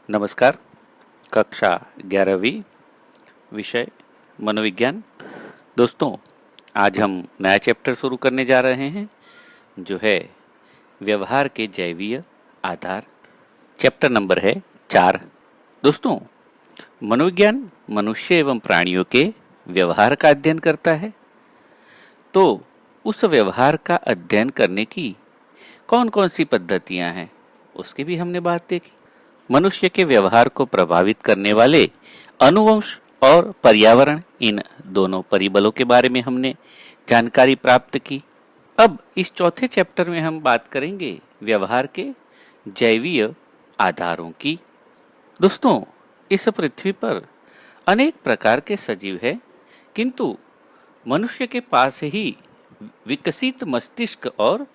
नमस्कार। कक्षा 11वीं, विषय मनोविज्ञान। दोस्तों, आज हम नया चैप्टर शुरू करने जा रहे हैं जो है व्यवहार के जैवीय आधार। चैप्टर नंबर है 4। दोस्तों, मनोविज्ञान मनुष्य एवं प्राणियों के व्यवहार का अध्ययन करता है। तो उस व्यवहार का अध्ययन करने की कौन कौन सी पद्धतियां हैं उसकी भी हमने बात देखी। मनुष्य के व्यवहार को प्रभावित करने वाले अनुवंश और पर्यावरण, इन दोनों परिबलों के बारे में हमने जानकारी प्राप्त की। अब इस चौथे चैप्टर में हम बात करेंगे व्यवहार के जैवीय आधारों की। दोस्तों, इस पृथ्वी पर अनेक प्रकार के सजीव हैं, किंतु मनुष्य के पास ही विकसित मस्तिष्क और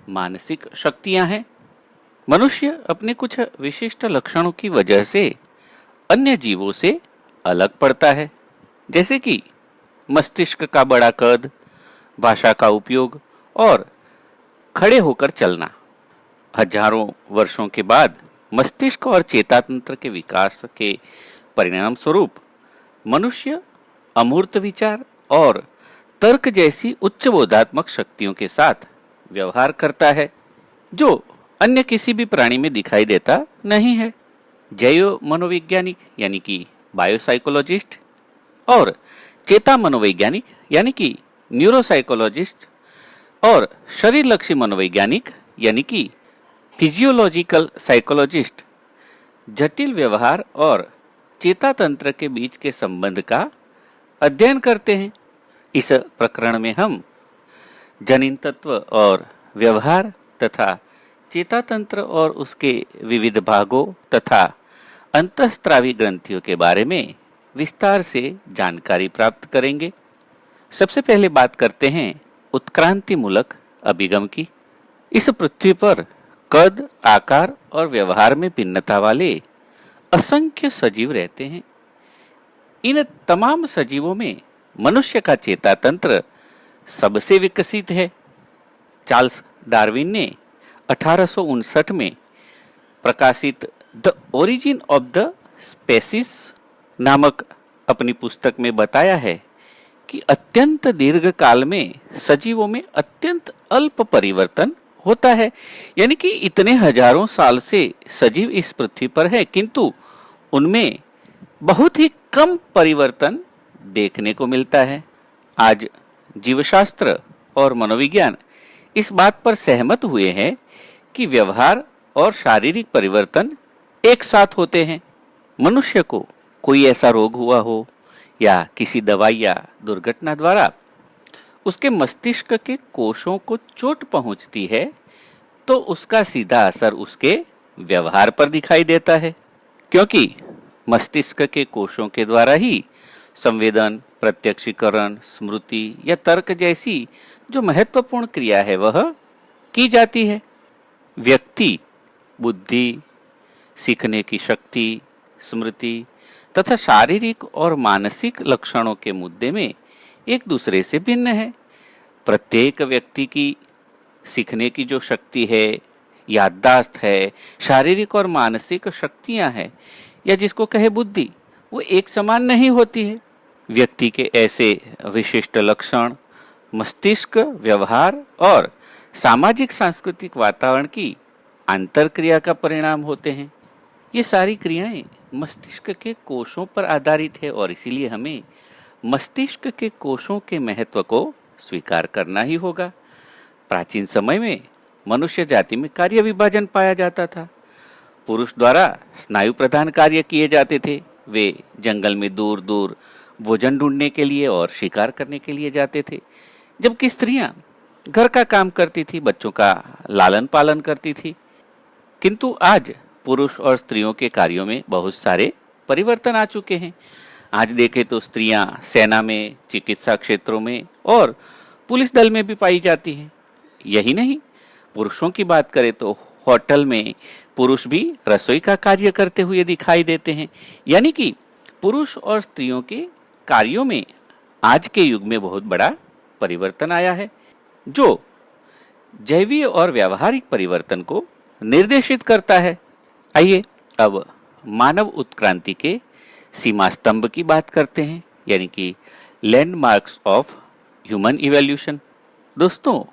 मानसिक शक्तियां हैं। मनुष्य अपने कुछ विशिष्ट लक्षणों की वजह से अन्य जीवों से अलग पड़ता है, जैसे कि मस्तिष्क का बड़ा कद, भाषा का उपयोग और खड़े होकर चलना। हजारों वर्षों के बाद मस्तिष्क और चेता तंत्र के विकास के परिणाम स्वरूप मनुष्य अमूर्त विचार और तर्क जैसी उच्च बोधात्मक शक्तियों के साथ व्यवहार करता है, जो अन्य किसी भी प्राणी में दिखाई देता नहीं है। जैव मनोवैज्ञानिक यानी कि बायोसाइकोलॉजिस्ट और चेता मनोवैज्ञानिक यानी कि न्यूरोसाइकोलॉजिस्ट और शरीर लक्षी मनोवैज्ञानिक यानी कि फिजियोलॉजिकल साइकोलॉजिस्ट जटिल व्यवहार और चेता तंत्र के बीच के संबंध का अध्ययन करते हैं। इस प्रकरण में हम जनिन तत्व और व्यवहार तथा चेता तंत्र और उसके विविध भागों तथा अंतःस्त्रावी ग्रंथियों के बारे में विस्तार से जानकारी प्राप्त करेंगे। सबसे पहले बात करते हैं उत्क्रांतिमूलक अभिगम की। इस पृथ्वी पर कद, आकार और व्यवहार में भिन्नता वाले असंख्य सजीव रहते हैं। इन तमाम सजीवों में मनुष्य का चेता तंत्र सबसे विकसित है। चार्ल्स डार्विन ने 1859 में प्रकाशित the origin of the species नामक अपनी पुस्तक में बताया है कि अत्यंत दीर्घ काल में सजीवों में अत्यंत अल्प परिवर्तन होता है। यानी कि इतने हजारों साल से सजीव इस पृथ्वी पर है, किंतु उनमें बहुत ही कम परिवर्तन देखने को मिलता है। आज जीवशास्त्र और मनोविज्ञान इस बात पर सहमत हुए हैं कि व्यवहार और शारीरिक परिवर्तन एक साथ होते हैं। मनुष्य को कोई ऐसा रोग हुआ हो या किसी दवाई या दुर्घटना द्वारा उसके मस्तिष्क के कोषों को चोट पहुंचती है, तो उसका सीधा असर उसके व्यवहार पर दिखाई देता है, क्योंकि मस्तिष्क के कोषों के द्वारा ही संवेदन, प्रत्यक्षीकरण, स्मृति या तर्क जैसी जो महत्वपूर्ण क्रिया है वह की जाती है। व्यक्ति बुद्धि, सीखने की शक्ति, स्मृति तथा शारीरिक और मानसिक लक्षणों के मुद्दे में एक दूसरे से भिन्न है। प्रत्येक व्यक्ति की सीखने की जो शक्ति है, याददाश्त है, शारीरिक और मानसिक शक्तियां हैं या जिसको कहे बुद्धि, वो एक समान नहीं होती है। व्यक्ति के ऐसे विशिष्ट लक्षण मस्तिष्क, व्यवहार और सामाजिक सांस्कृतिक वातावरण की अंतरक्रिया का परिणाम होते हैं। ये सारी क्रियाएं मस्तिष्क के कोषों पर आधारित है और इसीलिए हमें मस्तिष्क के कोषों के महत्व को स्वीकार करना ही होगा। प्राचीन समय में मनुष्य जाति में कार्य विभाजन पाया जाता था। पुरुष द्वारा स्नायु प्रधान कार्य किए जाते थे। वे जंगल में दूर दूर भोजन ढूंढने के लिए और शिकार करने के लिए जाते थे, जबकि स्त्रियां घर का काम करती थी, बच्चों का लालन पालन करती थी। किंतु आज पुरुष और स्त्रियों के कार्यों में बहुत सारे परिवर्तन आ चुके हैं। आज देखें तो स्त्रियां सेना में, चिकित्सा क्षेत्रों में और पुलिस दल में भी पाई जाती हैं। यही नहीं, पुरुषों की बात करें तो होटल में पुरुष भी रसोई का कार्य करते हुए दिखाई देते हैं। यानी कि पुरुष और स्त्रियों के कार्यों में आज के युग में बहुत बड़ा परिवर्तन आया है, जो जैवीय और व्यावहारिक परिवर्तन को निर्देशित करता है। आइए अब मानव उत्क्रांति के सीमा स्तंभ की बात करते हैं, यानी कि लैंडमार्क्स ऑफ ह्यूमन इवोल्यूशन। दोस्तों,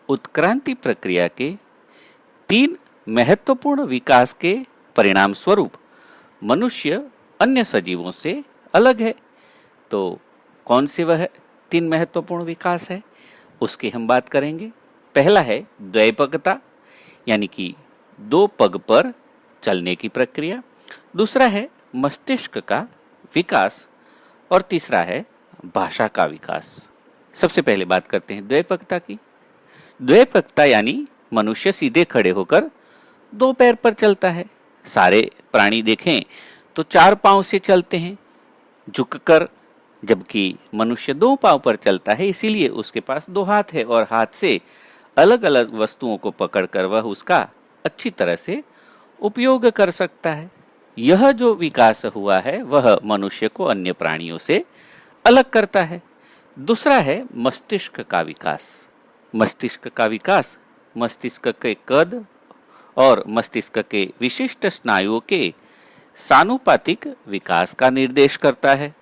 उत्क्रांति प्रक्रिया के 3 महत्वपूर्ण विकास के परिणाम स्वरूप मनुष्य अन्य सजीवों से अलग है। तो कौन से वह 3 महत्वपूर्ण विकास है, उसकी हम बात करेंगे। पहला है द्वैपगता, यानी कि 2 पग पर चलने की प्रक्रिया। दूसरा है मस्तिष्क का विकास और तीसरा है भाषा का विकास। सबसे पहले बात करते हैं द्वैपगता की। द्वैपगता यानी मनुष्य सीधे खड़े होकर 2 पैर पर चलता है। सारे प्राणी देखें तो 4 पांव से चलते हैं झुककर, जबकि मनुष्य 2 पांव पर चलता है, इसीलिए उसके पास 2 हाथ है और हाथ से अलग अलग वस्तुओं को पकड़कर वह उसका अच्छी तरह से उपयोग कर सकता है। यह जो विकास हुआ है वह मनुष्य को अन्य प्राणियों से अलग करता है। दूसरा है मस्तिष्क का विकास। मस्तिष्क का विकास मस्तिष्क के कद और मस्तिष्क के विशिष्ट स्नायुओं के सानुपातिक विकास का निर्देश करता है,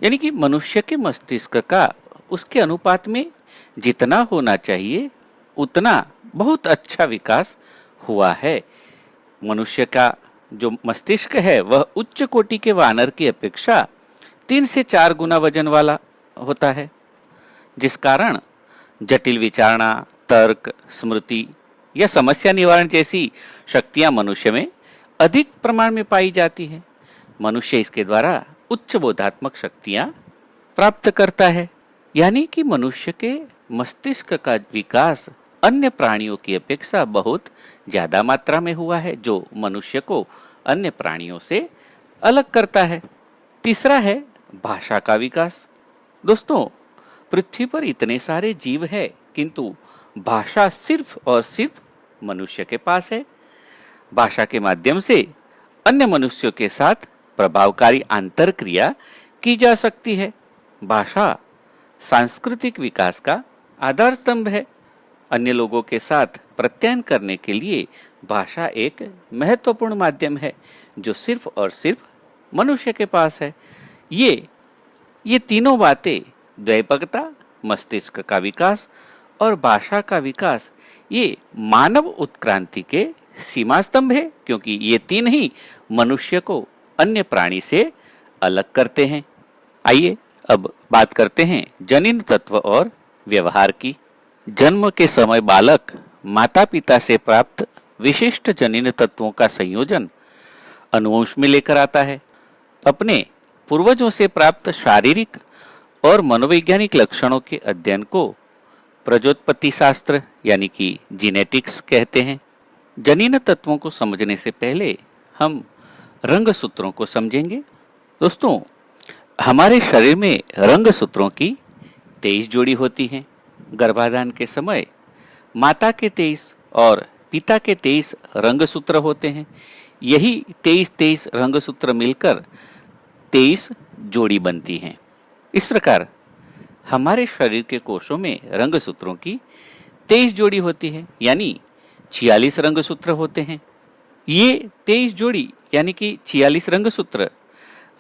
यानी कि मनुष्य के मस्तिष्क का उसके अनुपात में जितना होना चाहिए उतना बहुत अच्छा विकास हुआ है। मनुष्य का जो मस्तिष्क है वह उच्च कोटि के वानर की अपेक्षा 3 से 4 गुना वजन वाला होता है, जिस कारण जटिल विचारणा, तर्क, स्मृति या समस्या निवारण जैसी शक्तियां मनुष्य में अधिक प्रमाण में पाई जाती है। मनुष्य इसके द्वारा उच्च बोधात्मक शक्तियां प्राप्त करता है, यानी कि मनुष्य के मस्तिष्क का विकास अन्य प्राणियों की अपेक्षा बहुत ज्यादा मात्रा में हुआ है, जो मनुष्य को अन्य प्राणियों से अलग करता है। तीसरा है भाषा का विकास। दोस्तों, पृथ्वी पर इतने सारे जीव है, किंतु भाषा सिर्फ और सिर्फ मनुष्य के पास है। भाषा के माध्यम से अन्य मनुष्यों के साथ प्रभावकारी अंतरक्रिया की जा सकती है। भाषा सांस्कृतिक विकास का आधार स्तंभ है। अन्य लोगों के साथ प्रत्यायन करने के लिए भाषा एक महत्वपूर्ण माध्यम है, जो सिर्फ और सिर्फ मनुष्य के पास है। ये तीनों बातें, द्वैपगता, मस्तिष्क का विकास और भाषा का विकास, ये मानव उत्क्रांति के सीमा स्तंभ है, क्योंकि ये 3 ही मनुष्य को अन्य प्राणी से अलग करते हैं। आइए अब बात करते हैं जनिन तत्व और व्यवहार की। जन्म के समय बालक माता पिता से प्राप्त विशिष्ट जनिन तत्वों का संयोजन अनुवंश में लेकर आता है। अपने पूर्वजों से प्राप्त शारीरिक और मनोवैज्ञानिक लक्षणों के अध्ययन को प्रजोत्पत्ति शास्त्र यानी कि जीनेटिक्स कहते हैं। जनिन तत्वों को समझने से पहले हम रंग सूत्रों को समझेंगे। दोस्तों, हमारे शरीर में रंग सूत्रों की 23 जोड़ी होती हैं। गर्भाधान के समय माता के 23 और पिता के 23 रंग सूत्र होते हैं। यही 23 रंग सूत्र मिलकर 23 जोड़ी बनती हैं। इस प्रकार हमारे शरीर के कोशों में रंग सूत्रों की 23 जोड़ी होती है, यानी 46 रंग सूत्र होते हैं। ये 23 जोड़ी यानी कि 46 रंग सूत्र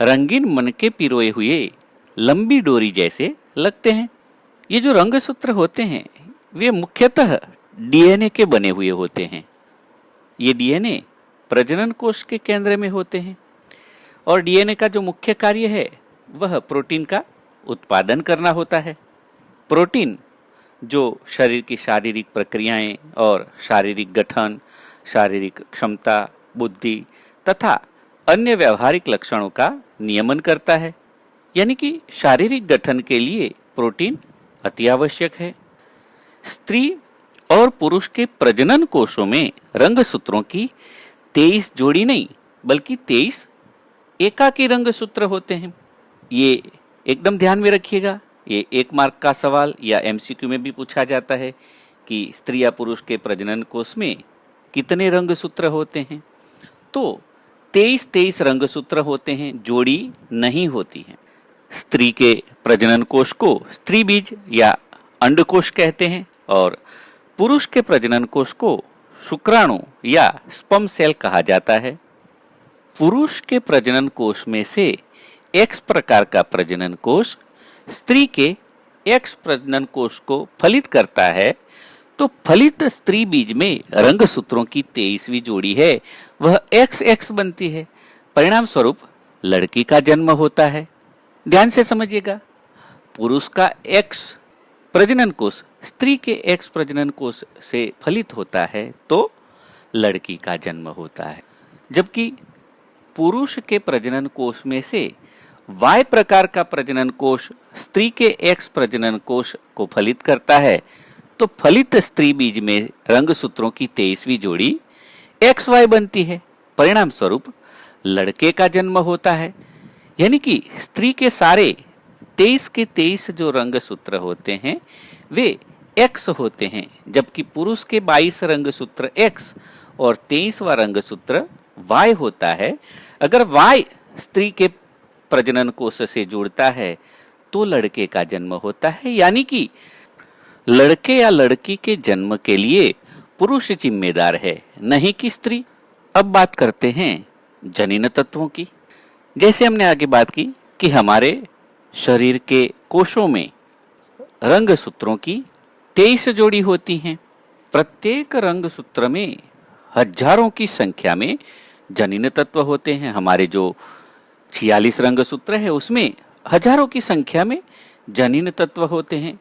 रंगीन मन के पिरोए हुए लंबी डोरी जैसे लगते हैं। ये जो रंग सूत्र होते हैं वे मुख्यतः डीएनए के बने हुए होते हैं। ये डीएनए प्रजनन कोश के केंद्र में होते हैं और डीएनए का जो मुख्य कार्य है वह प्रोटीन का उत्पादन करना होता है। प्रोटीन जो शरीर की शारीरिक प्रक्रियाएं और शारीरिक गठन, शारीरिक क्षमता, बुद्धि तथा अन्य व्यवहारिक लक्षणों का नियमन करता है, यानी कि शारीरिक गठन के लिए प्रोटीन अति आवश्यक है। स्त्री और पुरुष के प्रजनन कोशों में रंग सूत्रों की 23 जोड़ी नहीं बल्कि 23 एकाकी रंग सूत्र होते हैं। ये एकदम ध्यान में रखिएगा, ये 1 मार्क का सवाल या एमसीक्यू में भी पूछा जाता है कि स्त्री या पुरुष के प्रजनन कोश में कितने रंग सूत्र होते हैं। तो 23 रंग सूत्र होते हैं, जोड़ी नहीं होती है। स्त्री के प्रजनन कोश को स्त्री बीज या अंडकोश कहते हैं और पुरुष के प्रजनन कोश को शुक्राणु या स्पर्म सेल कहा जाता है। पुरुष के प्रजनन कोष में से एक्स प्रकार का प्रजनन कोष स्त्री के एक्स प्रजनन कोष को फलित करता है, तो फलित स्त्री बीज में रंगसूत्रों की 23वीं जोड़ी है वह XX बनती है। परिणाम स्वरूप लड़की का जन्म होता है। ध्यान से समझिएगा, पुरुष का X प्रजनन कोष स्त्री के X प्रजनन कोष से फलित होता है तो लड़की का जन्म होता है, जबकि पुरुष के प्रजनन कोष में से Y प्रकार का प्रजनन कोष स्त्री के X प्रजनन कोष को फलित करता है, तो फलित स्त्री बीज में रंगसूत्रों की 23वीं जोड़ी XY बनती है। परिणाम स्वरूप लड़के का जन्म होता है। यानी कि स्त्री के सारे 23 के 23 जो रंगसूत्र होते हैं वे X होते हैं, जबकि पुरुष के 22 रंगसूत्र X और 23वां रंगसूत्र Y होता है। अगर Y स्त्री के प्रजनन कोष से जुड़ता है तो लड़के का जन्म होता है। यानी कि लड़के या लड़की के जन्म के लिए पुरुष जिम्मेदार है, नहीं कि स्त्री। अब बात करते हैं जनिन तत्वों की। जैसे हमने आगे बात की कि हमारे शरीर के कोशों में रंगसूत्रों की 23 जोड़ी होती हैं। प्रत्येक रंगसूत्र में हजारों की संख्या में जनिन तत्व होते हैं। हमारे जो 46 रंगसूत्र है उसमें हजारों की संख्या में जनिन तत्व होते हैं।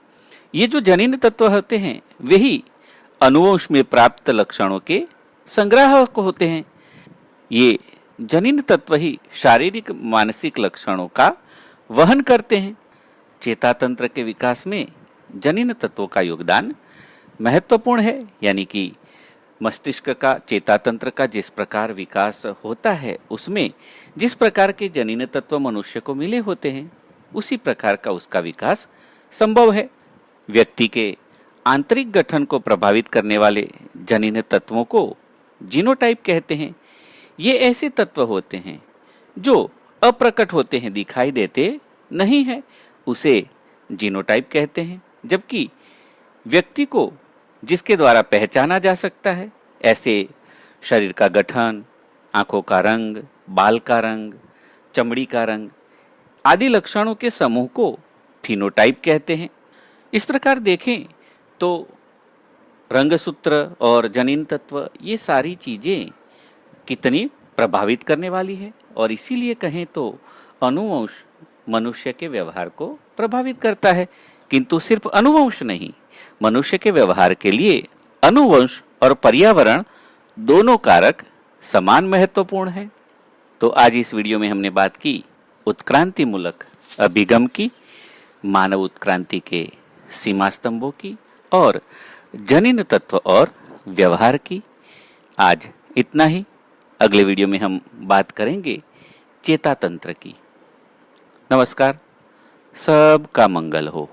ये जो जनिन तत्व होते हैं वही अनुवंश में प्राप्त लक्षणों के संग्राहक होते हैं। ये जनिन तत्व ही शारीरिक मानसिक लक्षणों का वहन करते हैं। चेता तंत्र के विकास में जनिन तत्वों का योगदान महत्वपूर्ण है। यानी कि मस्तिष्क का चेता तंत्र का जिस प्रकार विकास होता है उसमें जिस प्रकार के जनिन तत्व मनुष्य को मिले होते हैं उसी प्रकार का उसका विकास संभव है। व्यक्ति के आंतरिक गठन को प्रभावित करने वाले जनिन तत्वों को जीनोटाइप कहते हैं। ये ऐसे तत्व होते हैं जो अप्रकट होते हैं, दिखाई देते नहीं है, उसे जीनोटाइप कहते हैं। जबकि व्यक्ति को जिसके द्वारा पहचाना जा सकता है, ऐसे शरीर का गठन, आंखों का रंग, बाल का रंग, चमड़ी का रंग आदि लक्षणों के समूह को फिनोटाइप कहते हैं। इस प्रकार देखें तो रंगसूत्र और जनिन तत्व ये सारी चीजें कितनी प्रभावित करने वाली है, और इसीलिए कहें तो अनुवंश मनुष्य के व्यवहार को प्रभावित करता है। किंतु सिर्फ अनुवंश नहीं, मनुष्य के व्यवहार के लिए अनुवंश और पर्यावरण दोनों कारक समान महत्वपूर्ण हैं। तो आज इस वीडियो में हमने बात की उत्क्रांति मूलक अभिगम की, मानव उत्क्रांति के सीमा स्तंभों की और जनिन तत्व और व्यवहार की। आज इतना ही। अगले वीडियो में हम बात करेंगे चेता तंत्र की। नमस्कार, सबका मंगल हो।